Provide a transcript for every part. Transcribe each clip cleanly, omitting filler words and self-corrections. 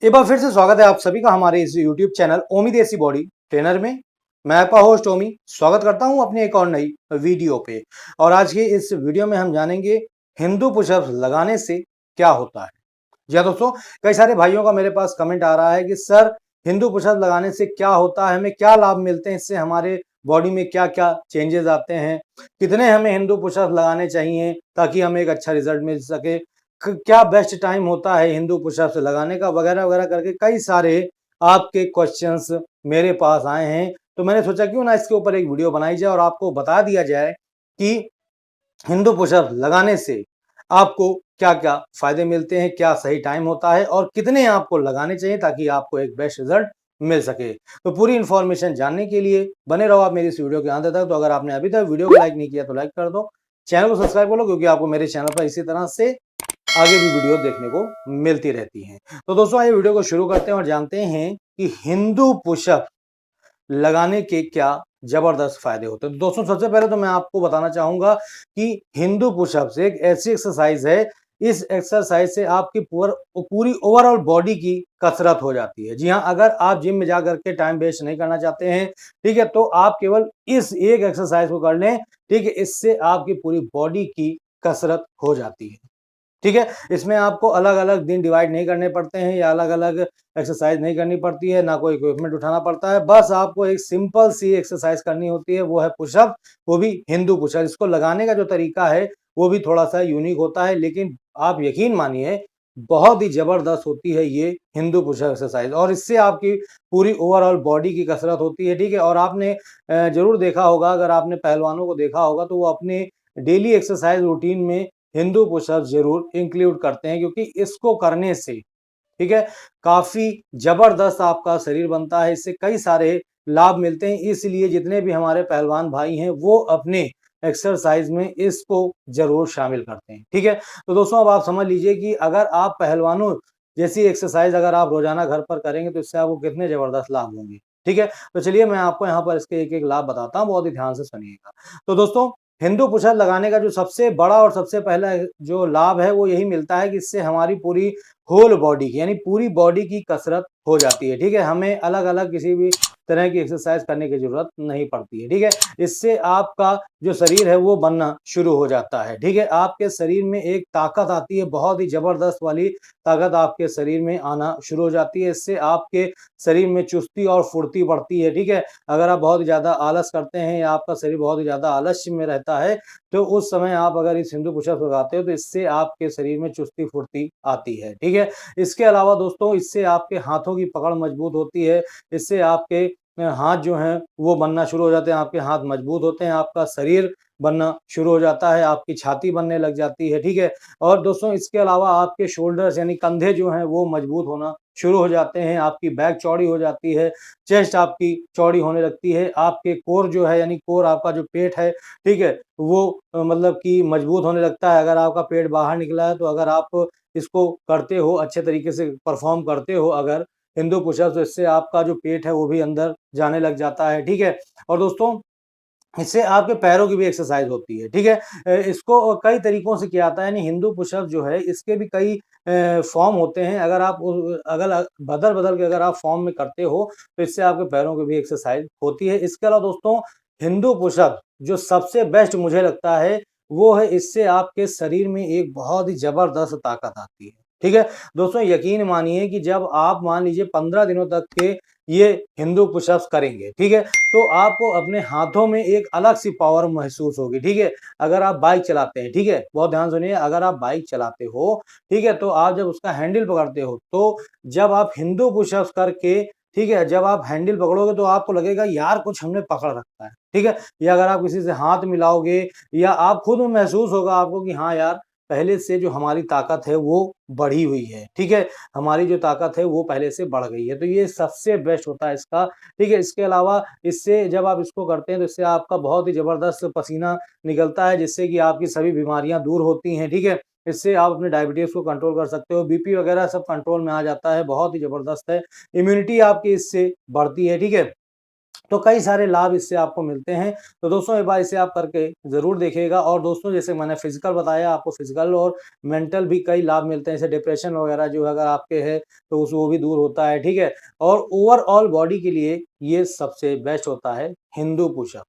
एक बार फिर से स्वागत है आप सभी का हमारे इस YouTube चैनल ओमी देसी बॉडी ट्रेनर में। मैं आपका होस्ट ओमी स्वागत करता हूं अपनी एक और नई वीडियो पे। और आज के इस वीडियो में हम जानेंगे हिंदू पुशअप्स लगाने से क्या होता है। जी हाँ दोस्तों, कई सारे भाइयों का मेरे पास कमेंट आ रहा है कि सर हिंदू पुशअप्स लगाने से क्या होता है, हमें क्या लाभ मिलते हैं, इससे हमारे बॉडी में क्या क्या चेंजेस आते हैं, कितने हमें हिंदू पुशअप्स लगाने चाहिए ताकि हमें एक अच्छा रिजल्ट मिल सके, क्या बेस्ट टाइम होता है हिंदू पुशअप्स लगाने का, वगैरह वगैरह करके कई सारे आपके क्वेश्चंस मेरे पास आए हैं। तो मैंने सोचा क्यों ना इसके ऊपर एक वीडियो बनाई जाए और आपको बता दिया जाए कि हिंदू पुशअप्स लगाने से आपको क्या क्या फायदे मिलते हैं, क्या सही टाइम होता है और कितने आपको लगाने चाहिए ताकि आपको एक बेस्ट रिजल्ट मिल सके। तो पूरी इंफॉर्मेशन जानने के लिए बने रहो आप मेरी इस वीडियो के अंत तक। तो अगर आपने अभी तक वीडियो को लाइक नहीं किया तो लाइक कर दो, चैनल को सब्सक्राइब कर लो, क्योंकि आपको मेरे चैनल पर इसी तरह से आगे भी वीडियो देखने को मिलती रहती हैं। तो दोस्तों आइए वीडियो को शुरू करते हैं और जानते हैं कि हिंदू पुशअप लगाने के क्या जबरदस्त फायदे होते हैं। तो दोस्तों सबसे पहले तो मैं आपको बताना चाहूंगा कि हिंदू पुशअप्स एक ऐसी एक्सरसाइज है, इस एक्सरसाइज से आपकी पूरी ओवरऑल बॉडी की कसरत हो जाती है। जी हाँ, अगर आप जिम में जा करके टाइम वेस्ट नहीं करना चाहते हैं, ठीक है, तो आप केवल इस एक एक्सरसाइज को कर लें, ठीक है, इससे आपकी पूरी बॉडी की कसरत हो जाती है। ठीक है, इसमें आपको अलग-अलग दिन डिवाइड नहीं करने पड़ते हैं या अलग-अलग एक्सरसाइज नहीं करनी पड़ती है, ना कोई इक्विपमेंट उठाना पड़ता है। बस आपको एक सिंपल सी एक्सरसाइज करनी होती है, वो है पुशअप, वो भी हिंदू पुशअप। इसको लगाने का जो तरीका है, वो भी थोड़ा-सा यूनिक होता है, लेकिन आप यकीन मानिए बहुत ही ज़बरदस्त होती है ये हिंदू पुशअप एक्सरसाइज, और इससे आपकी पूरी ओवरऑल बॉडी की कसरत होती है, ठीक है। और आपने ज़रूर देखा होगा, अगर आपने पहलवानों को देखा होगा, तो वो अपने डेली एक्सरसाइज रूटीन में हिंदू पुशअप जरूर इंक्लूड करते हैं, क्योंकि इसको करने से, ठीक है, काफी जबरदस्त आपका शरीर बनता है, इससे कई सारे लाभ मिलते हैं। इसलिए जितने भी हमारे पहलवान भाई हैं वो अपने एक्सरसाइज में इसको जरूर शामिल करते हैं, ठीक है। तो दोस्तों अब आप समझ लीजिए कि अगर आप पहलवानों जैसी एक्सरसाइज अगर आप रोजाना घर पर करेंगे तो इससे आपको कितने जबरदस्त लाभ होंगे, ठीक है। तो चलिए मैं आपको यहाँ पर इसके एक एक लाभ बताता हूँ, बहुत ही ध्यान से सुनिएगा। तो दोस्तों हिंदू पुशअप लगाने का जो सबसे बड़ा और सबसे पहला जो लाभ है वो यही मिलता है कि इससे हमारी पूरी होल बॉडी की यानी पूरी बॉडी की कसरत हो जाती है, ठीक है। हमें अलग अलग किसी भी तरह की एक्सरसाइज करने की जरूरत नहीं पड़ती है, ठीक है। इससे आपका जो शरीर है वो बनना शुरू हो जाता है, ठीक है। आपके शरीर में एक ताकत आती है, बहुत ही जबरदस्त वाली ताकत आपके शरीर में आना शुरू हो जाती है। इससे आपके शरीर में चुस्ती और फुर्ती बढ़ती है, ठीक है। अगर आप बहुत ज़्यादा आलस करते हैं या आपका शरीर बहुत ही ज़्यादा आलस्य में रहता है, तो उस समय आप अगर इस हिंदू पुशअप लगाते हो तो इससे आपके शरीर में चुस्ती फुर्ती आती है, ठीक है। इसके अलावा दोस्तों इससे आपके हाथों की पकड़ मजबूत होती है, इससे आपके हाथ जो हैं वो बनना शुरू हो जाते हैं, आपके हाथ मजबूत होते हैं, आपका शरीर बनना शुरू हो जाता है, आपकी छाती बनने लग जाती है, ठीक है। और दोस्तों इसके अलावा आपके शोल्डर्स यानी कंधे जो हैं वो मजबूत होना शुरू हो जाते हैं, आपकी बैक चौड़ी हो जाती है, चेस्ट आपकी चौड़ी होने लगती है, आपके कोर जो है यानी कोर आपका जो पेट है, ठीक है, वो मतलब कि मजबूत होने लगता है। अगर आपका पेट बाहर निकला है तो अगर आप इसको करते हो, अच्छे तरीके से परफॉर्म करते हो अगर हिंदू पुशअप्स, तो इससे आपका जो पेट है वो भी अंदर जाने लग जाता है, ठीक है। और दोस्तों इससे आपके पैरों की भी एक्सरसाइज होती है, ठीक है। इसको कई तरीकों से किया जाता है, यानी हिंदू पुशअप जो है इसके भी कई फॉर्म होते हैं। अगर आप अगर बदल-बदल के अगर आप फॉर्म में करते हो तो इससे आपके पैरों की भी एक्सरसाइज होती है। इसके अलावा दोस्तों हिंदू पुशअप जो सबसे बेस्ट मुझे लगता है वो है, इससे आपके शरीर में एक बहुत ही जबरदस्त ताकत आती है, ठीक है। दोस्तों यकीन मानिए कि जब आप मान लीजिए 15 दिनों तक के ये हिंदू पुशअप्स करेंगे, ठीक है, तो आपको अपने हाथों में एक अलग सी पावर महसूस होगी, ठीक है। अगर आप बाइक चलाते हैं, ठीक है, बहुत ध्यान सुनिए, अगर आप बाइक चलाते हो, ठीक है, तो आप जब उसका हैंडल पकड़ते हो, तो जब आप हिंदू पुशअप्स करके, ठीक है, जब आप हैंडल पकड़ोगे तो आपको लगेगा यार कुछ हमने पकड़ रखा है, ठीक है। या अगर आप किसी से हाथ मिलाओगे या आप खुद में महसूस होगा आपको कि हाँ यार पहले से जो हमारी ताकत है वो बढ़ी हुई है, ठीक है, हमारी जो ताकत है वो पहले से बढ़ गई है। तो ये सबसे बेस्ट होता है इसका, ठीक है। इसके अलावा इससे जब आप इसको करते हैं तो इससे आपका बहुत ही ज़बरदस्त पसीना निकलता है, जिससे कि आपकी सभी बीमारियाँ दूर होती हैं, ठीक है। इससे आप अपने डायबिटीज़ को कंट्रोल कर सकते हो, बीपी वगैरह सब कंट्रोल में आ जाता है, बहुत ही ज़बरदस्त है। इम्यूनिटी आपकी इससे बढ़ती है, ठीक है। तो कई सारे लाभ इससे आपको मिलते हैं। तो दोस्तों एक बार इसे आप करके ज़रूर देखिएगा। और दोस्तों जैसे मैंने फिजिकल बताया, आपको फिजिकल और मेंटल भी कई लाभ मिलते हैं, जैसे डिप्रेशन वगैरह जो अगर आपके है तो उस वो भी दूर होता है, ठीक है। और ओवरऑल बॉडी के लिए ये सबसे बेस्ट होता है हिंदू पुशअप,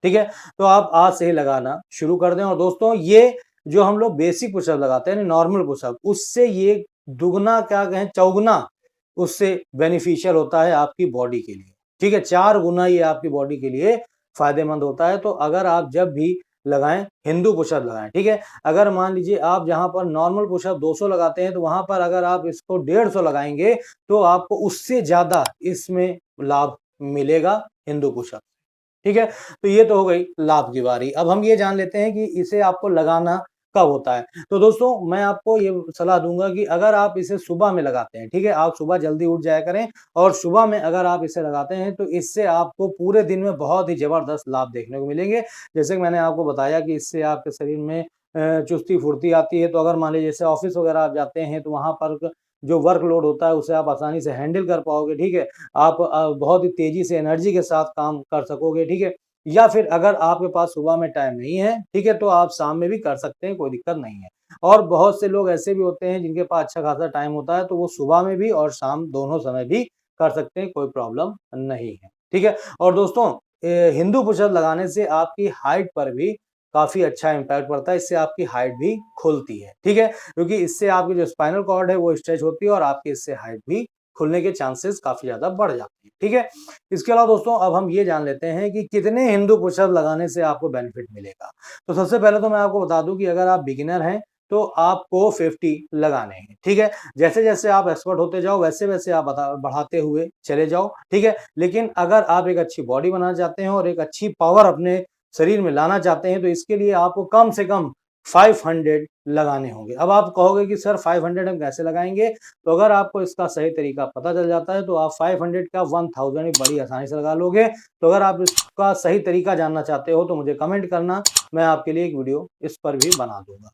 ठीक है। तो आप आज से ही लगाना शुरू कर दें। और दोस्तों ये जो हम लोग बेसिक पुशअप लगाते हैं, नॉर्मल पुशअप, उससे ये दुगना क्या कहें चौगुना उससे बेनिफिशियल होता है आपकी बॉडी के लिए, ठीक है। 4 गुना ये आपकी बॉडी के लिए फायदेमंद होता है। तो अगर आप जब भी लगाएं हिंदू पुशअप लगाएं, ठीक है। अगर मान लीजिए आप जहां पर नॉर्मल पुशअप 200 लगाते हैं तो वहां पर अगर आप इसको 150 लगाएंगे तो आपको उससे ज्यादा इसमें लाभ मिलेगा हिंदू पुशअप, ठीक है। तो ये तो हो गई लाभ की बारी। अब हम ये जान लेते हैं कि इसे आपको लगाना कब होता है। तो दोस्तों मैं आपको ये सलाह दूंगा कि अगर आप इसे सुबह में लगाते हैं, ठीक है, आप सुबह जल्दी उठ जाया करें और सुबह में अगर आप इसे लगाते हैं तो इससे आपको पूरे दिन में बहुत ही जबरदस्त लाभ देखने को मिलेंगे। जैसे कि मैंने आपको बताया कि इससे आपके शरीर में चुस्ती फुर्ती आती है। तो अगर मान लीजिए जैसे ऑफिस वगैरह आप जाते हैं तो वहां पर जो वर्कलोड होता है उसे आप आसानी से हैंडल कर पाओगे, ठीक है। आप बहुत ही तेजी से एनर्जी के साथ काम कर सकोगे, ठीक है। या फिर अगर आपके पास सुबह में टाइम नहीं है, ठीक है, तो आप शाम में भी कर सकते हैं, कोई दिक्कत नहीं है। और बहुत से लोग ऐसे भी होते हैं जिनके पास अच्छा खासा टाइम होता है तो वो सुबह में भी और शाम दोनों समय भी कर सकते हैं, कोई प्रॉब्लम नहीं है, ठीक है। और दोस्तों हिंदू पुशअप लगाने से आपकी हाइट पर भी काफी अच्छा इम्पैक्ट पड़ता है। इससे आपकी हाइट भी खुलती है, ठीक है, क्योंकि इससे आपकी जो स्पाइनल कॉर्ड है वो स्ट्रेच होती है और आपकी इससे हाइट भी खुलने के चांसेस काफी ज्यादा बढ़ जाते हैं, ठीक है। इसके अलावा दोस्तों अब हम ये जान लेते हैं कि कितने हिंदू पुशअप लगाने से आपको बेनिफिट मिलेगा। तो सबसे पहले तो मैं आपको बता दूं कि अगर आप बिगिनर हैं तो आपको 50 लगाने हैं, ठीक है। जैसे जैसे आप एक्सपर्ट होते जाओ वैसे वैसे आप बढ़ाते हुए चले जाओ, ठीक है। लेकिन अगर आप एक अच्छी बॉडी बनाना चाहते हैं और एक अच्छी पावर अपने शरीर में लाना चाहते हैं तो इसके लिए आपको कम से कम 500 लगाने होंगे। अब आप कहोगे कि सर 500 हम कैसे लगाएंगे। तो अगर आपको इसका सही तरीका पता चल जाता है तो आप 500 का 1000 बड़ी आसानी से लगा लोगे। तो अगर आप इसका सही तरीका जानना चाहते हो तो मुझे कमेंट करना, मैं आपके लिए एक वीडियो इस पर भी बना दूंगा।